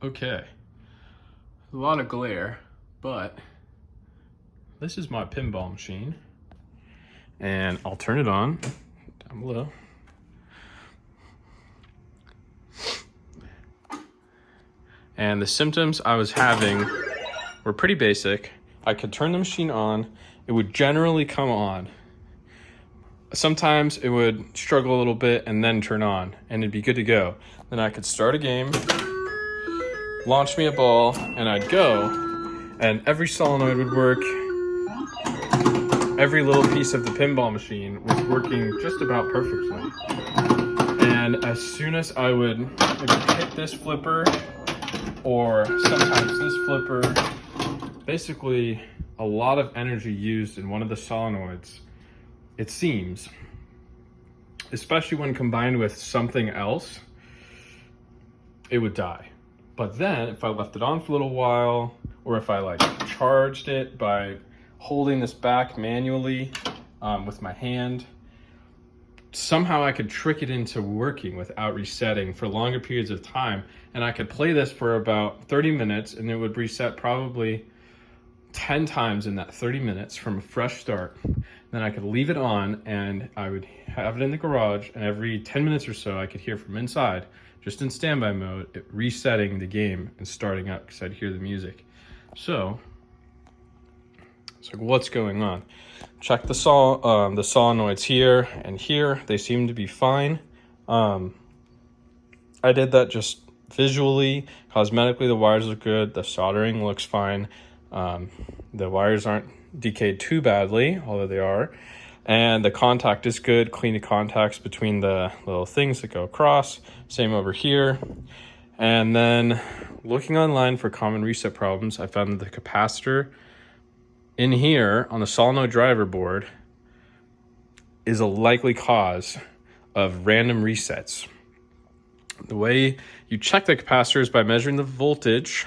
Okay, a lot of glare, but this is my pinball machine, and I'll turn it on down below. And the symptoms I was having were pretty basic. I could turn the machine on, it would generally come on. Sometimes it would struggle a little bit and then turn on, and it'd be good to go. Then I could start a game, launch me a ball, and I'd go, and every solenoid would work. Every little piece of the pinball machine was working just about perfectly. And as soon as I would hit this flipper, or sometimes this flipper, basically a lot of energy used in one of the solenoids, it seems, especially when combined with something else, it would die. But then if I left it on for a little while, or if I charged it by holding this back manually with my hand, somehow I could trick it into working without resetting for longer periods of time. And I could play this for about 30 minutes and it would reset probably 10 times in that 30 minutes from a fresh start. Then I could leave it on and I would have it in the garage, and every 10 minutes or so I could hear from inside, just in standby mode, it resetting the game and starting up because I'd hear the music. So it's like, what's going on? Check the solenoids here and here. They seem to be fine. I did that just visually. Cosmetically, the wires look good. The soldering looks fine. The wires aren't decayed too badly, although they are. And the contact is good. Clean the contacts between the little things that go across. Same over here. And then looking online for common reset problems, I found that the capacitor in here on the solenoid driver board is a likely cause of random resets. The way you check the capacitor is by measuring the voltage,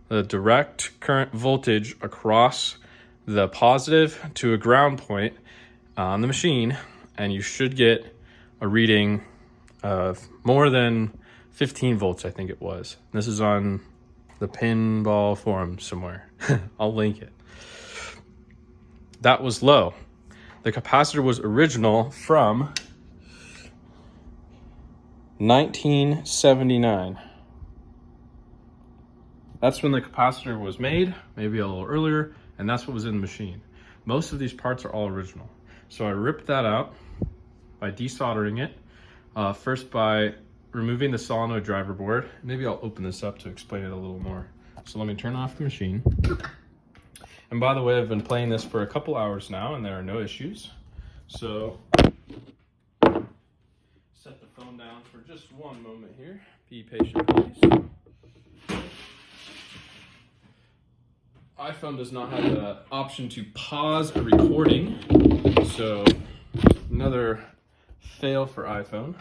the direct current voltage across the positive to a ground point on the machine, and you should get a reading of more than 15 volts, I think it was. This is on the pinball forum somewhere. I'll link it. That was low. The capacitor was original from 1979. That's when the capacitor was made, maybe a little earlier, and that's what was in the machine. Most of these parts are all original. So I ripped that out by desoldering it, first by removing the solenoid driver board. Maybe I'll open this up to explain it a little more. So let me turn off the machine. And by the way, I've been playing this for a couple hours now and there are no issues. So set the phone down for just one moment here. Be patient, please. iPhone does not have the option to pause a recording, so another fail for iPhone.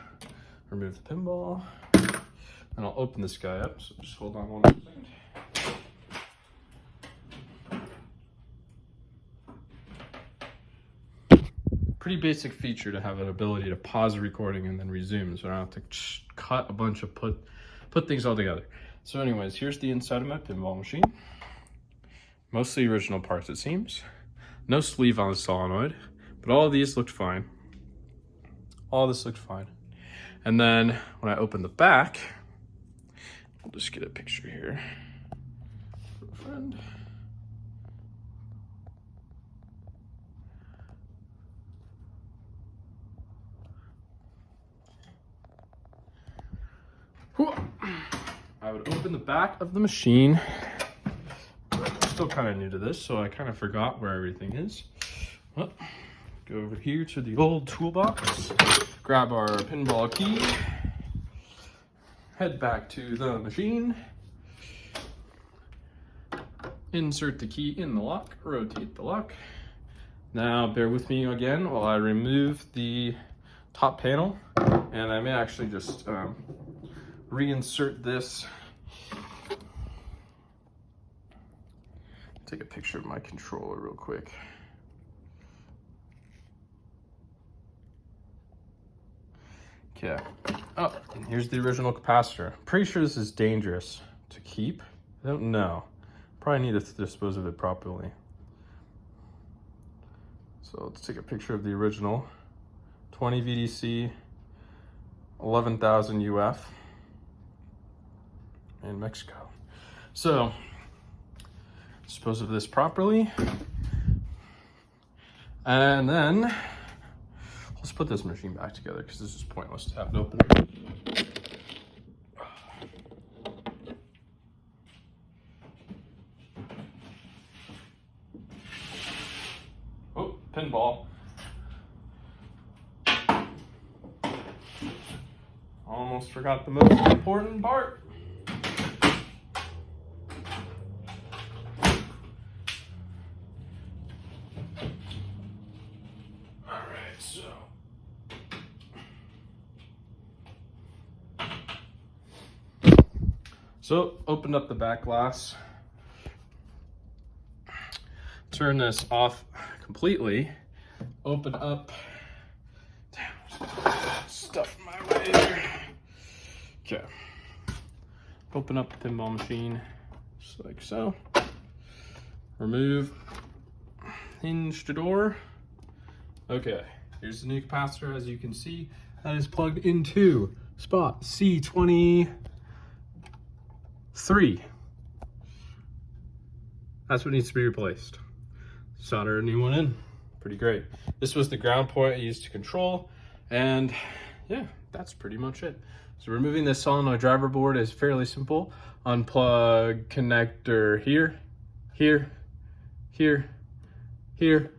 Remove the pinball, and I'll open this guy up, so just hold on one second. Pretty basic feature to have an ability to pause a recording and then resume, so I don't have to cut a bunch of put things all together. So anyways, here's the inside of my pinball machine. Mostly original parts, it seems. No sleeve on the solenoid, but all of these looked fine. All this looked fine. And then when I open the back, I'll just get a picture here for a friend. I would open the back of the machine. Still kind of new to this, so I kind of forgot where everything is. Well, go over here to the old toolbox, grab our pinball key, head back to the machine, insert the key in the lock, rotate the lock. Now bear with me again while I remove the top panel, and I may actually just reinsert this. Take a picture of my controller real quick. Okay. Oh, and here's the original capacitor. Pretty sure this is dangerous, to keep. I don't know. Probably need to dispose of it properly. So let's take a picture of the original. 20 VDC, 11,000 UF in Mexico. So dispose of this properly. And then let's put this machine back together because this is pointless to have it open. Oh, pinball. Almost forgot the most important part. So open up the back glass, turn this off completely, open up, damn, stuff in my way here. Okay, open up the pinball machine, just like so. Remove hinge to door. Okay, here's the new capacitor. As you can see, that is plugged into spot C23. That's what needs to be replaced. Solder a new one in. Pretty great. This was the ground point I used to control, and yeah, that's pretty much it. So removing this solenoid driver board is fairly simple. Unplug connector here, here, here, here,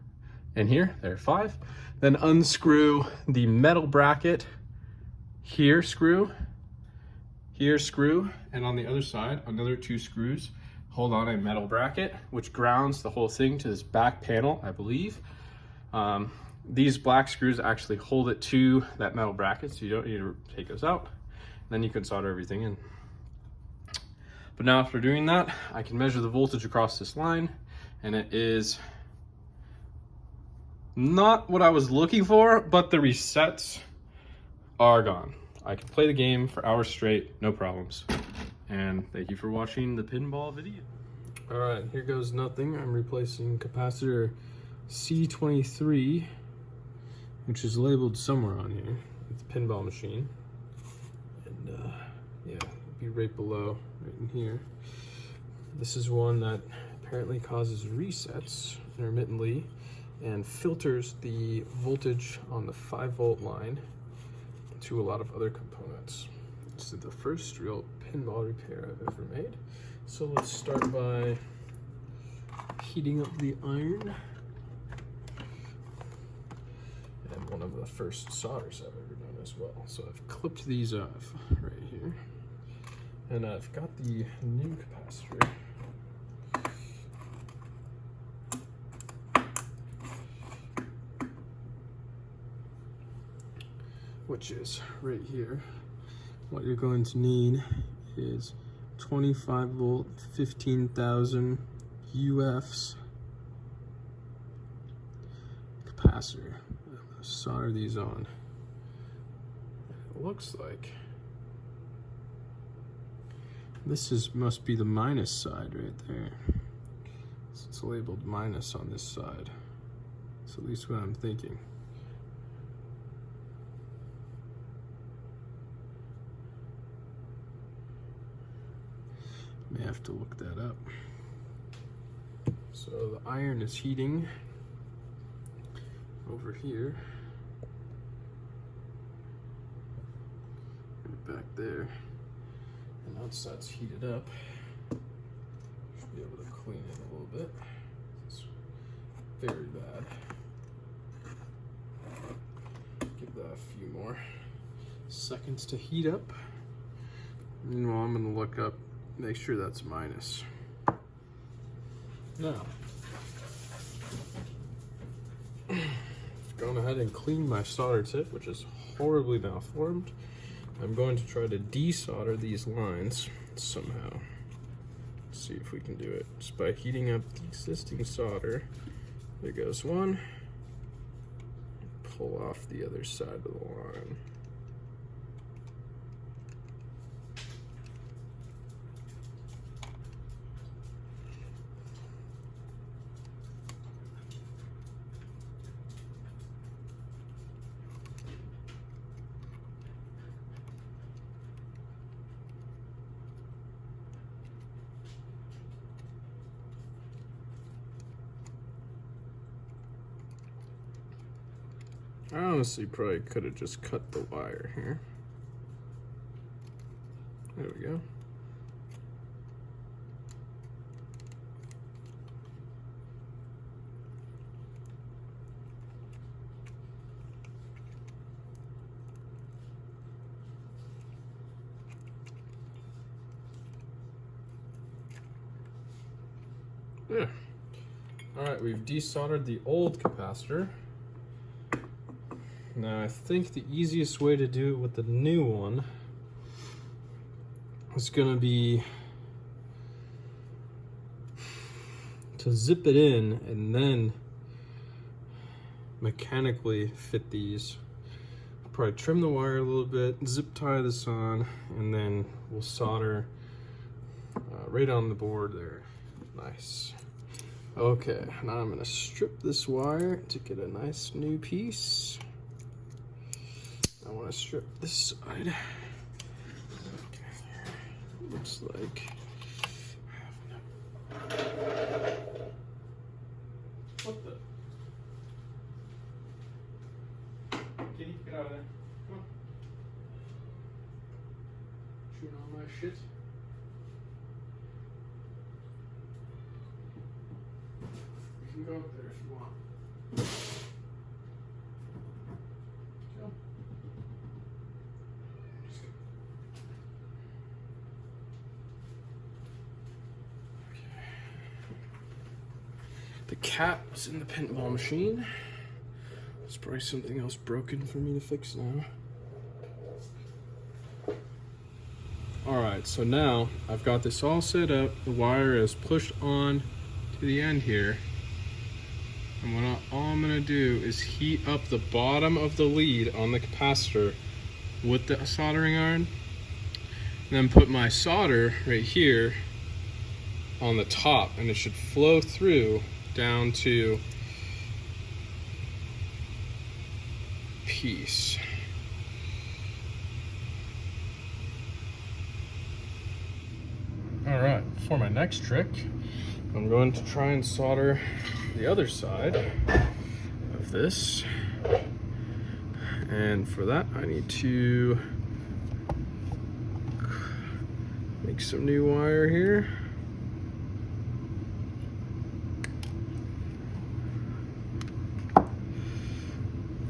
and here. There are 5. Then unscrew the metal bracket. Here, screw. Here, screw. And on the other side, another 2 screws hold on a metal bracket, which grounds the whole thing to this back panel, I believe. These black screws actually hold it to that metal bracket, so you don't need to take those out. Then you can solder everything in. But now after doing that, I can measure the voltage across this line, and it is not what I was looking for, but the resets are gone. I can play the game for hours straight, no problems. And thank you for watching the pinball video. All right, here goes nothing. I'm replacing capacitor C23, which is labeled somewhere on here. It's a pinball machine. And yeah, it'll be right below, right in here. This is one that apparently causes resets intermittently and filters the voltage on the 5-volt line to a lot of other components. This is the first real pinball repair I've ever made. So let's start by heating up the iron. And one of the first solders I've ever done as well. So I've clipped these off right here. And I've got the new capacitor. Which is right here. What you're going to need is 25 volt, 15,000 UFs capacitor. I'm gonna solder these on. It looks like this must be the minus side right there. So it's labeled minus on this side. That's at least what I'm thinking. May have to look that up. So the iron is heating over here, right back there, and once that's heated up, should be able to clean it a little bit. It's very bad. Give that a few more seconds to heat up. Meanwhile, I'm going to look up, make sure that's minus. Now, I've gone ahead and cleaned my solder tip, which is horribly malformed. I'm going to try to desolder these lines somehow. Let's see if we can do it. Just by heating up the existing solder. There goes one. Pull off the other side of the line. I honestly probably could have just cut the wire here. There we go. Yeah. All right, we've desoldered the old capacitor. Now I think the easiest way to do it with the new one is gonna be to zip it in and then mechanically fit these. I'll probably trim the wire a little bit, zip tie this on, and then we'll solder right on the board there. Nice. Okay, now I'm gonna strip this wire to get a nice new piece. I wanna strip this side. Okay, looks like what the? Kitty, get out of there. Come on. Chewing on my shit. You can go up there if you want. Go. Just go. Okay. The cat was in the pinball machine. There's probably something else broken for me to fix now. Alright, so now I've got this all set up. The wire is pushed on to the end here. And all I'm gonna do is heat up the bottom of the lead on the capacitor with the soldering iron. Then put my solder right here on the top, and it should flow through down to piece. All right, for my next trick, I'm going to try and solder the other side of this. And for that, I need to make some new wire here.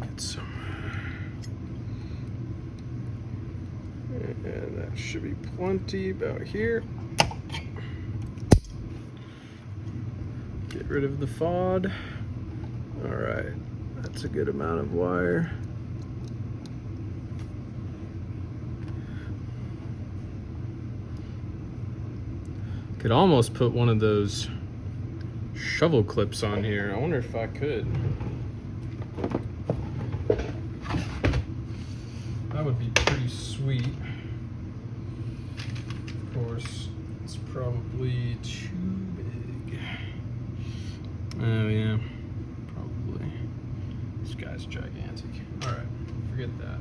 Get some. And that should be plenty about here. Get rid of the FOD. All right, that's a good amount of wire. Could almost put one of those shovel clips on here. I wonder if I could. That would be pretty sweet. Of course, it's probably too big. Oh yeah, probably. This guy's gigantic. All right, forget that.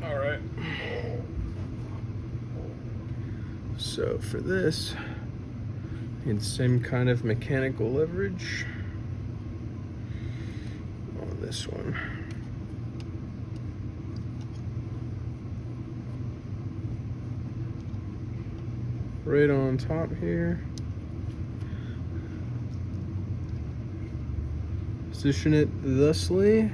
All right. So for this, need the same kind of mechanical leverage on this one. Right on top here. Position it thusly.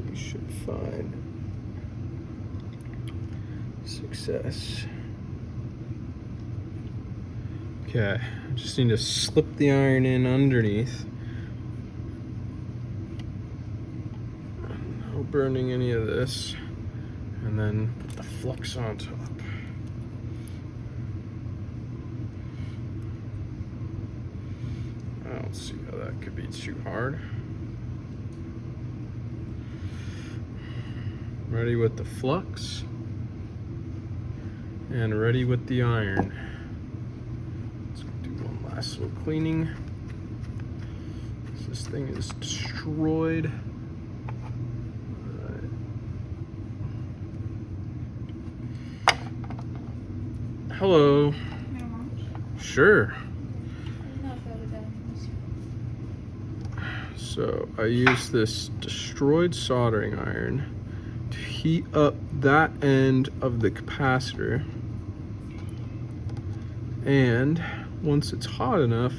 We should find success. Okay, just need to slip the iron in underneath. No burning any of this. And then put the flux on top. I don't see how that could be too hard. Ready with the flux. And ready with the iron. Let's do one last little cleaning. This thing is destroyed. Sure. So I use this destroyed soldering iron to heat up that end of the capacitor. And once it's hot enough,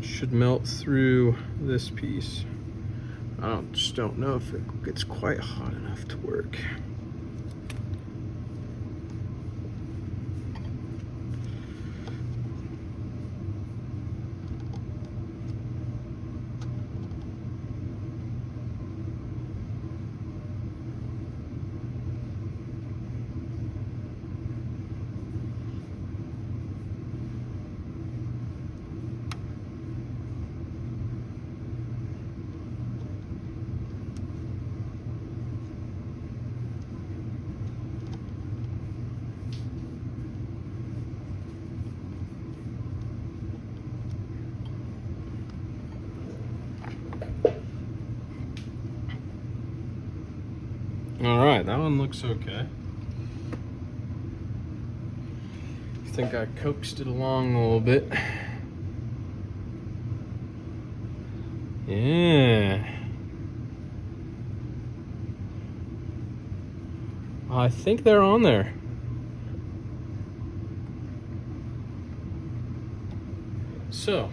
it should melt through this piece. I just don't know if it gets quite hot enough to work. All right, that one looks okay. I think I coaxed it along a little bit. Yeah. I think they're on there. So,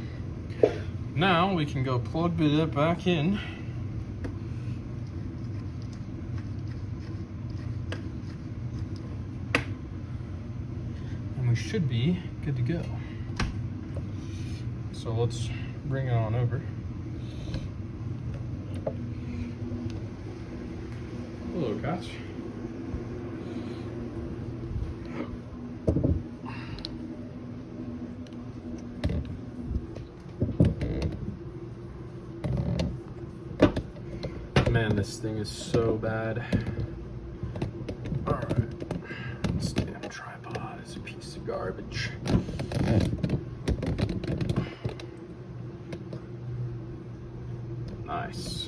now we can go plug it back in. And we should be good to go. So let's bring it on over. Hello, cats. Man, this thing is so bad. All right, this damn tripod is a piece of garbage. Nice.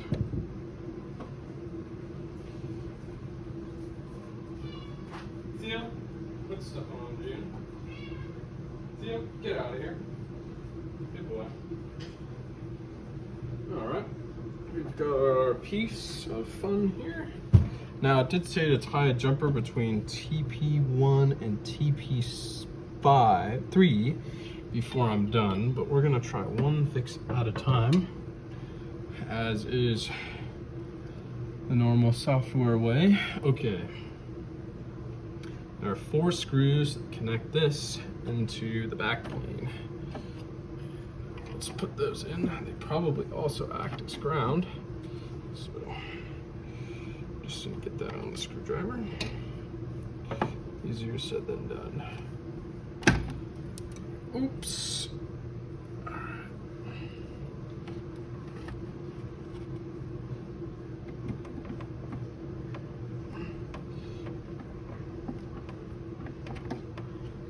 Theo, put stuff on, June. Theo, get out of here. Good boy. All right. We've got our piece of fun here. Now, it did say to tie a jumper between TP1 and TP3 before I'm done, but we're gonna try one fix at a time, as is the normal software way. Okay. There are 4 screws that connect this into the back plane. Let's put those in. They probably also act as ground. So just gonna get that on the screwdriver. Easier said than done. Oops.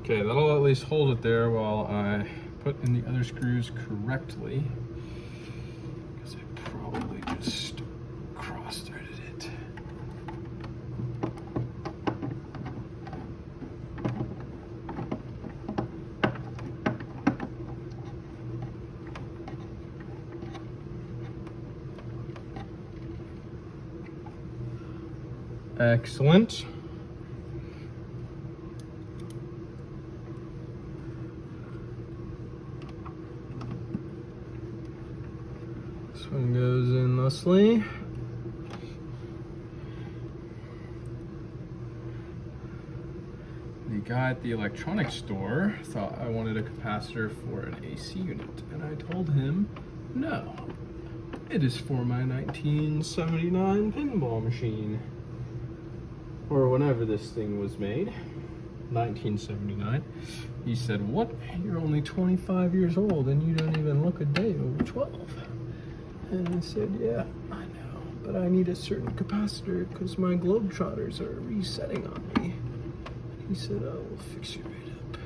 Okay, that'll at least hold it there while I put in the other screws correctly, because I probably just cross-threaded it. Excellent. This one goes in thusly. The guy at the electronics store thought I wanted a capacitor for an AC unit, and I told him, no, it is for my 1979 pinball machine. Or whenever this thing was made, 1979. He said, what? You're only 25 years old and you don't even look a day over 12. And I said, yeah, I know, but I need a certain capacitor because my globetrotters are resetting on me. He said, oh, we'll fix you right up.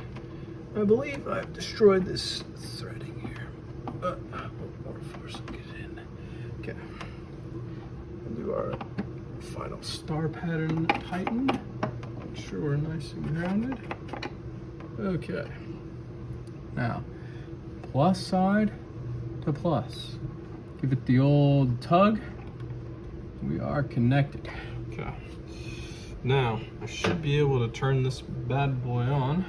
I believe I've destroyed this threading here, but more force will get it in. Okay, we'll do our final star pattern tighten. Make sure we're nice and grounded. Okay. Now, plus side to plus. Give it the old tug. We are connected. Okay. Now, I should be able to turn this bad boy on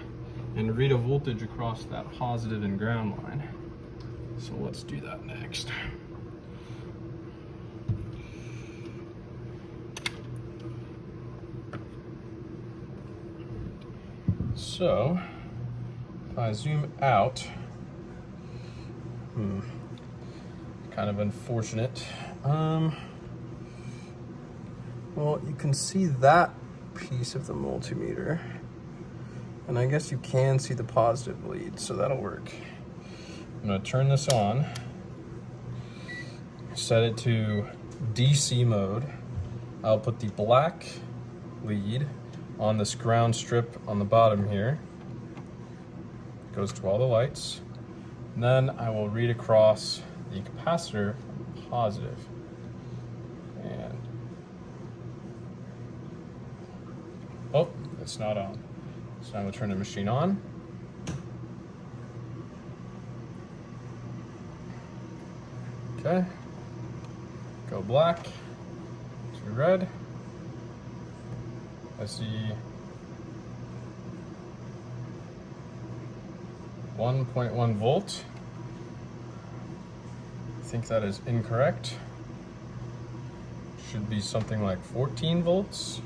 and read a voltage across that positive and ground line. So let's do that next. So, if I zoom out, kind of unfortunate. Well, you can see that piece of the multimeter, and I guess you can see the positive lead, so that'll work. I'm gonna turn this on, set it to DC mode. I'll put the black lead on this ground strip on the bottom here. It goes to all the lights. And then I will read across the capacitor positive. And oh, it's not on. So now we'll turn the machine on. Okay. Go black to red. I see 1.1 volt. I think that is incorrect. Should be something like 14 volts.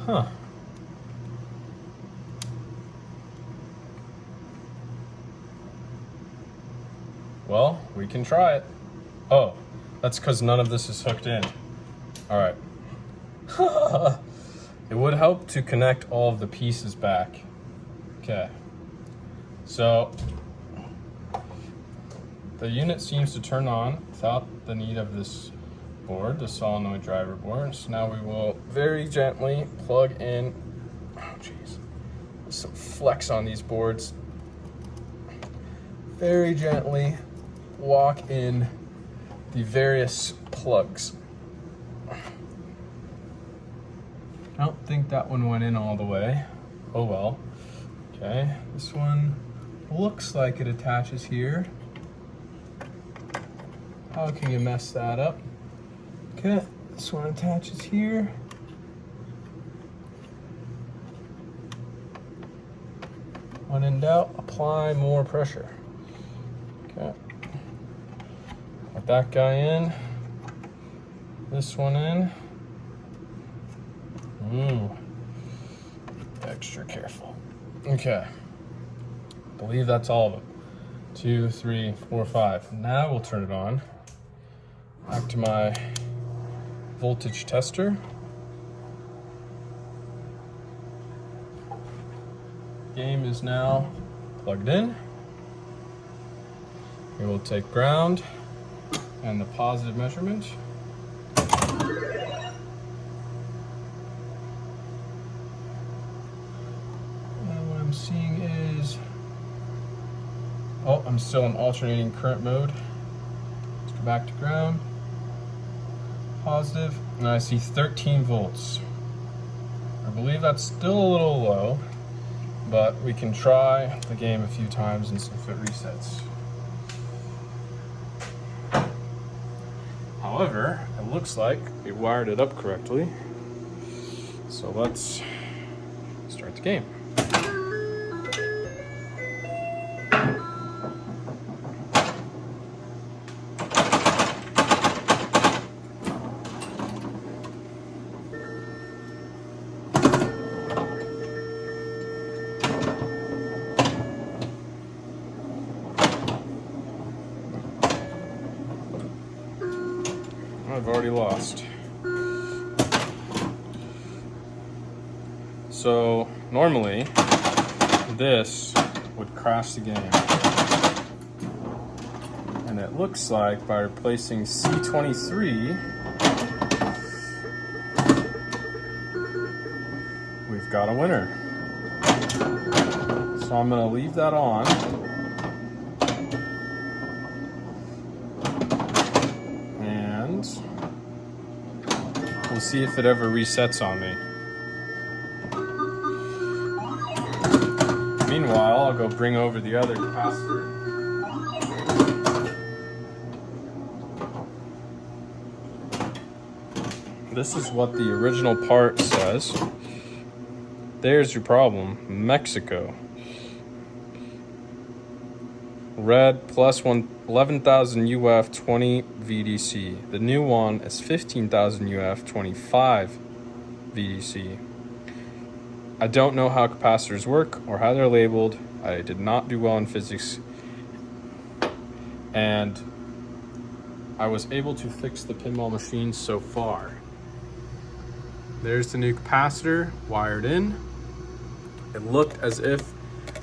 Huh. Well, we can try it. Oh, that's because none of this is hooked in. All right. It would help to connect all of the pieces back. Okay. So, the unit seems to turn on without the need of this board, the solenoid driver board. So now we will very gently plug in, oh geez, some flex on these boards. Very gently walk in the various plugs. I don't think that one went in all the way. Oh well. Okay, this one looks like it attaches here. How can you mess that up? Okay, this one attaches here. When in doubt, apply more pressure. Okay. Put that guy in. This one in. Extra careful. Okay. I believe that's all of them. 2, 3, 4, 5. Now we'll turn it on. Back to my voltage tester. Game is now plugged in. We will take ground and the positive measurement. And what I'm seeing is, oh, I'm still in alternating current mode. Let's go back to ground. Positive, and I see 13 volts. I believe that's still a little low, but we can try the game a few times and see if it resets. However, it looks like we wired it up correctly. So let's start the game. I've already lost. So normally this would crash the game. And it looks like by replacing C23, we've got a winner. So I'm gonna leave that on. see if it ever resets on me. Meanwhile, I'll go bring over the other capacitor. This is what the original part says. There's your problem, Mexico. Red plus 11,000 UF 20 VDC. The new one is 15,000 UF 25 VDC. I don't know how capacitors work or how they're labeled. I did not do well in physics. And I was able to fix the pinball machine so far. There's the new capacitor wired in. It looked as if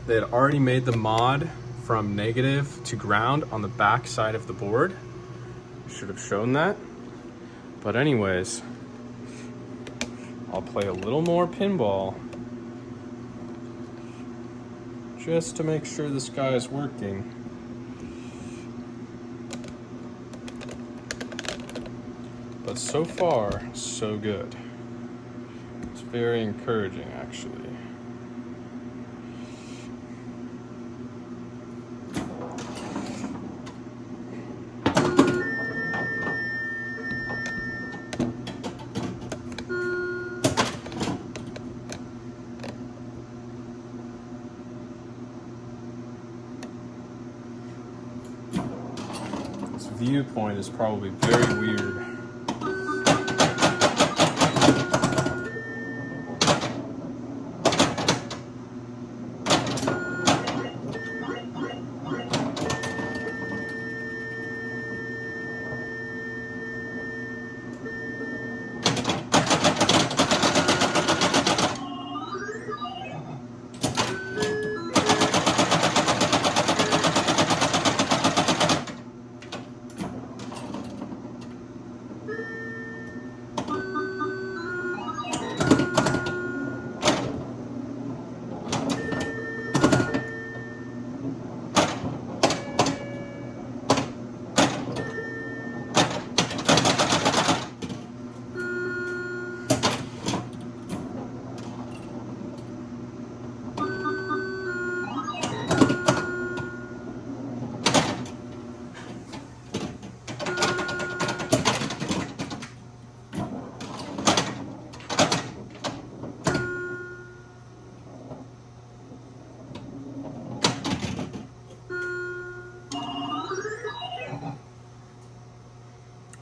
they had already made the mod from negative to ground on the back side of the board. Should have shown that. But anyways, I'll play a little more pinball just to make sure this guy is working. But so far, so good. It's very encouraging, actually. Viewpoint is probably very weird.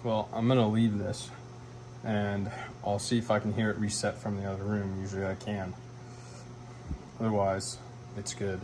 Well, I'm gonna leave this and I'll see if I can hear it reset from the other room. Usually I can. Otherwise, it's good.